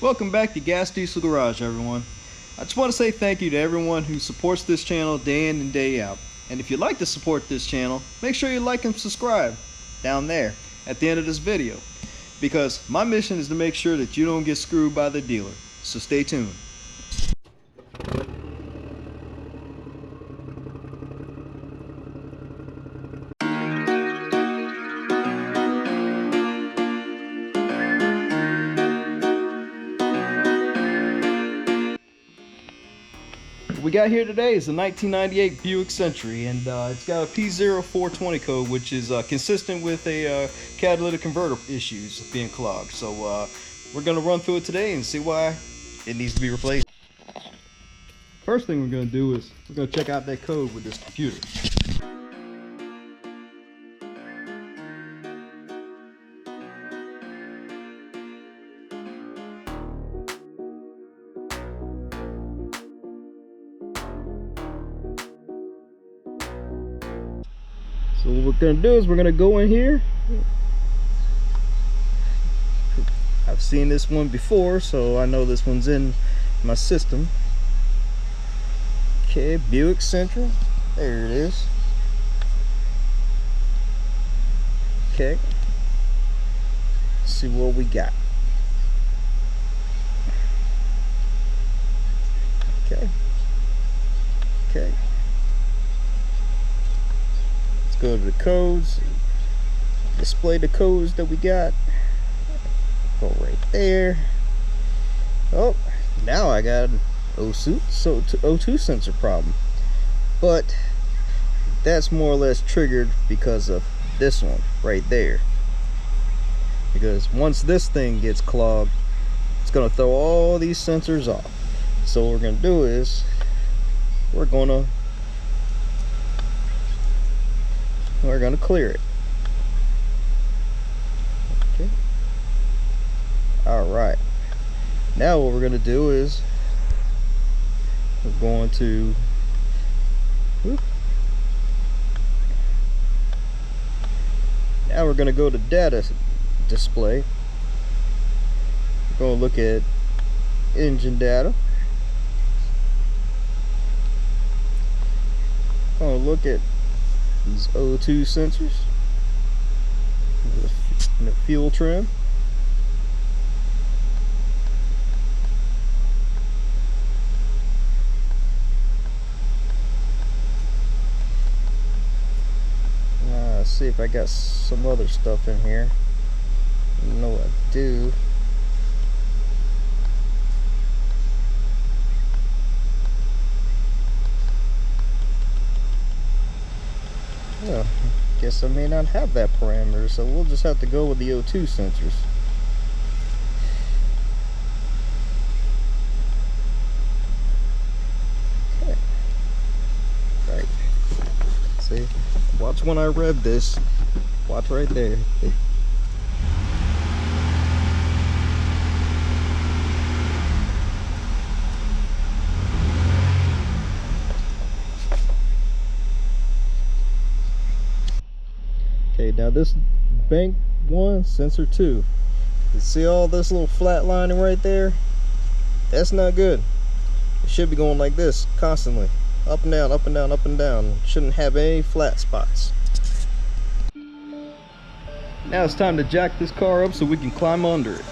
Welcome back to GasDiesel Garage, everyone. I just want to say thank you to everyone who supports this channel day in and day out. And if you'd like to support this channel, make sure you like and subscribe down there at the end of this video, because my mission is to make sure that you don't get screwed by the dealer. So stay tuned. What we got here today is a 1998 Buick Century, and it's got a p420 code, which is consistent with a catalytic converter issues being clogged. So we're going to run through it today and see why it needs to be replaced. First thing we're going to do is we're going to check out that code with this computer. So what we're going to do is we're going to go in here. I've seen this one before, so I know this one's in my system. Okay, Buick Central. There it is. Okay. Let's see what we got. Okay. Okay. Go to the codes, display the codes that we got, go right there. Oh, now I got an O2 sensor problem, but that's more or less triggered because of this one right there, because once this thing gets clogged, it's gonna throw all these sensors off. So what we're gonna do is we're gonna clear it. Okay. All right. Now what we're going to do is we're going to now we're going to go to data display. We're going to look at engine data. We're going to look at these O2 sensors, and the fuel trim. Let's see if I got some other stuff in here. I know I do. Well, guess I may not have that parameter, so we'll just have to go with the O2 sensors. Okay. Right. See? Watch when I rev this. Watch right there. Okay, now this bank 1, sensor 2. You see all this little flat lining right there? That's not good. It should be going like this constantly. Up and down, up and down, up and down. It shouldn't have any flat spots. Now it's time to jack this car up so we can climb under it.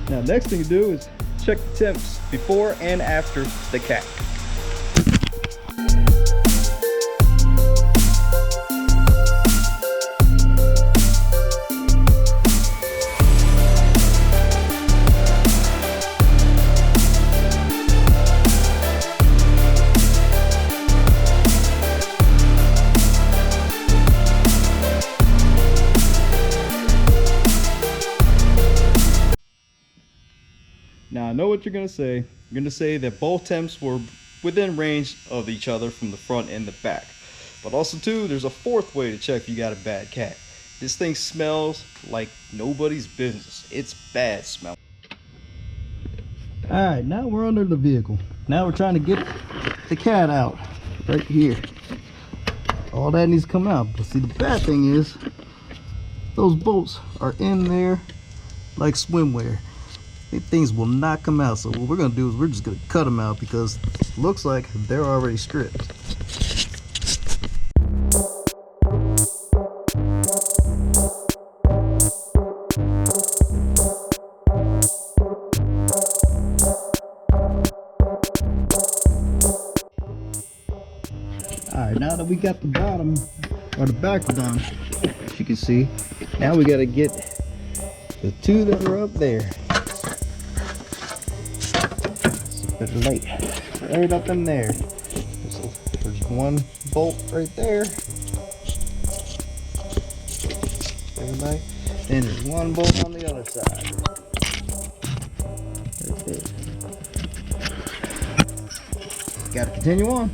Now next thing to do is check the temps before and after the cat. Now I know what you're going to say. You're going to say that both temps were within range of each other from the front and the back. But also too, there's a fourth way to check if you got a bad cat. This thing smells like nobody's business. It's bad smell. Alright, now we're under the vehicle. Now we're trying to get the cat out. Right here. All that needs to come out. But see, the bad thing is, those bolts are in there like swimwear. These things will not come out. So what we're going to do is we're just going to cut them out because it looks like they're already stripped. Alright, now that we got the bottom or the back done, as you can see, now we got to get the two that are up there. It's a bit light. Right up in there. There's one bolt right there. Everybody. And there's one bolt on the other side. Right there. Gotta continue on.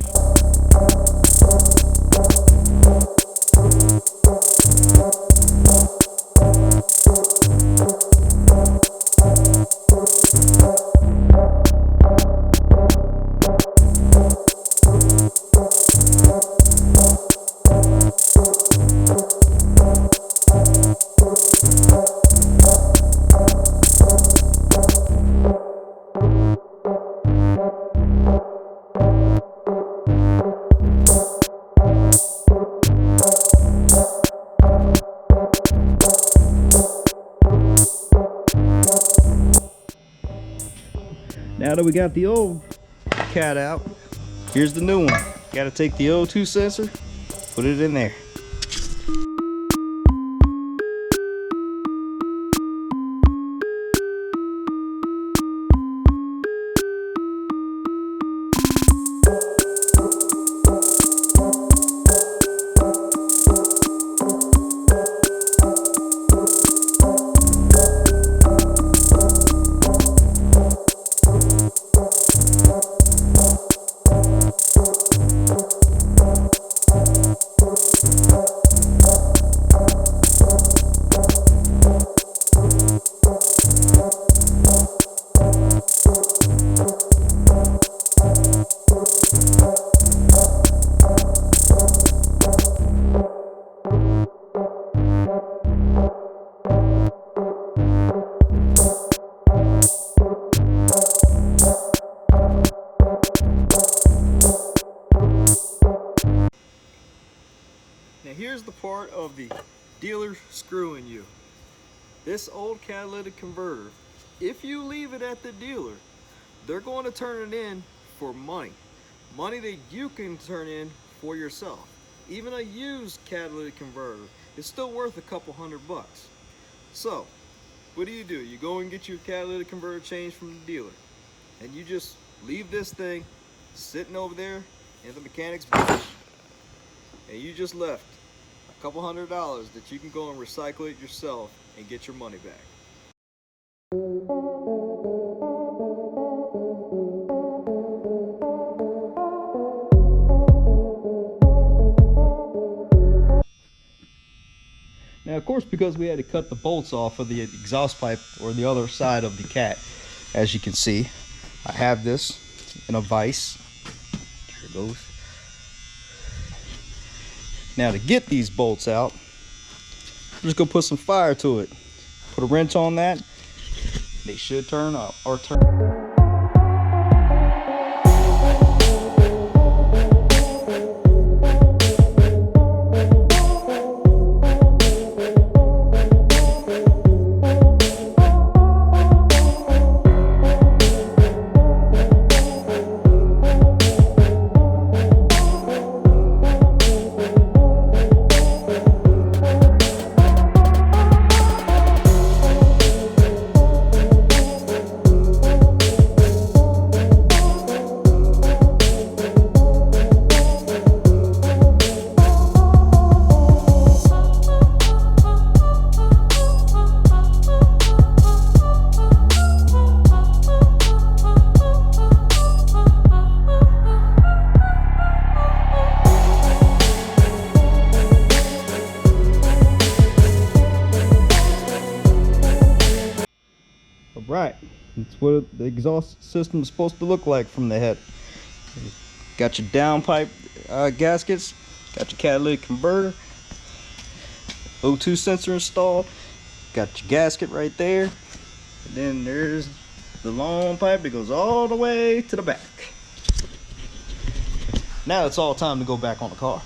Now that we got the old cat out, here's the new one. Got to take the O2 sensor, put it in there. Now here's the part of the dealer screwing you. This old catalytic converter, if you leave it at the dealer, they're going to turn it in for money. Money that you can turn in for yourself. Even a used catalytic converter is still worth a couple $100. So, what do? You go and get your catalytic converter changed from the dealer. And you just leave this thing sitting over there in the mechanic's bench. And you just left a couple $100 that you can go and recycle it yourself and get your money back. Now, of course, because we had to cut the bolts off of the exhaust pipe or the other side of the cat, as you can see, I have this in a vise. Here it goes. Now, to get these bolts out, I'm just gonna put some fire to it. Put a wrench on that. They should turn up or turn. It's what the exhaust system is supposed to look like from the head. Got your downpipe gaskets, got your catalytic converter, O2 sensor installed, got your gasket right there, and then there's the long pipe that goes all the way to the back. Now it's all time to go back on the car.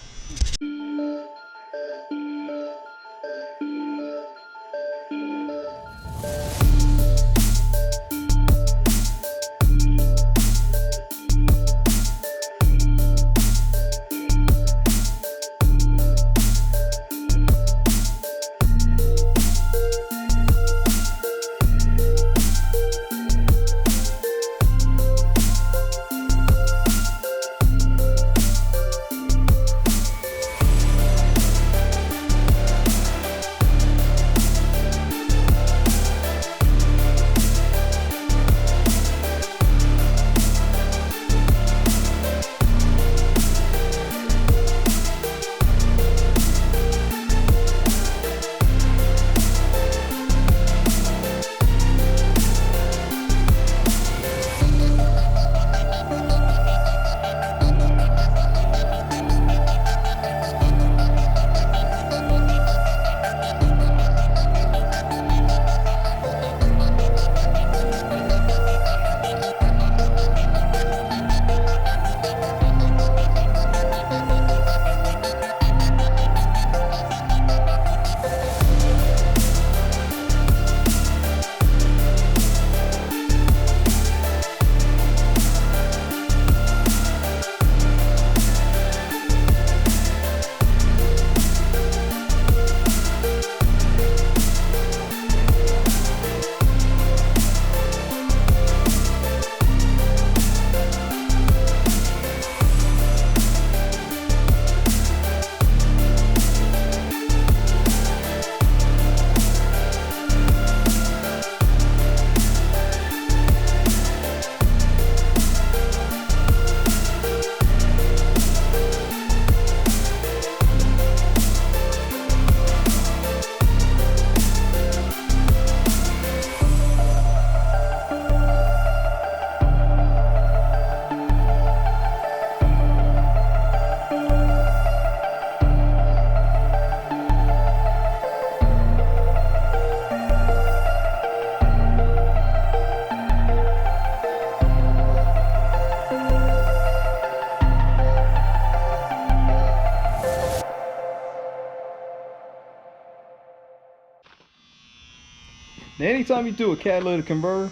Now, anytime you do a catalytic converter,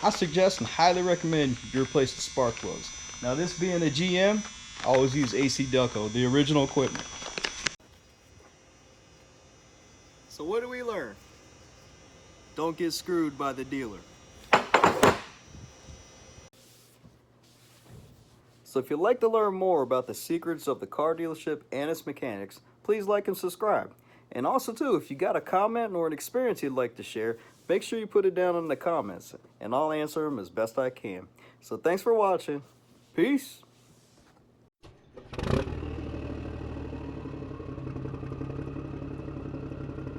I suggest and highly recommend you replace the spark plugs. Now, this being a GM, I always use AC Delco, the original equipment. So what do we learn? Don't get screwed by the dealer. So if you'd like to learn more about the secrets of the car dealership and its mechanics, please like and subscribe. And also too, if you got a comment or an experience you'd like to share, make sure you put it down in the comments and I'll answer them as best I can. So thanks for watching. Peace.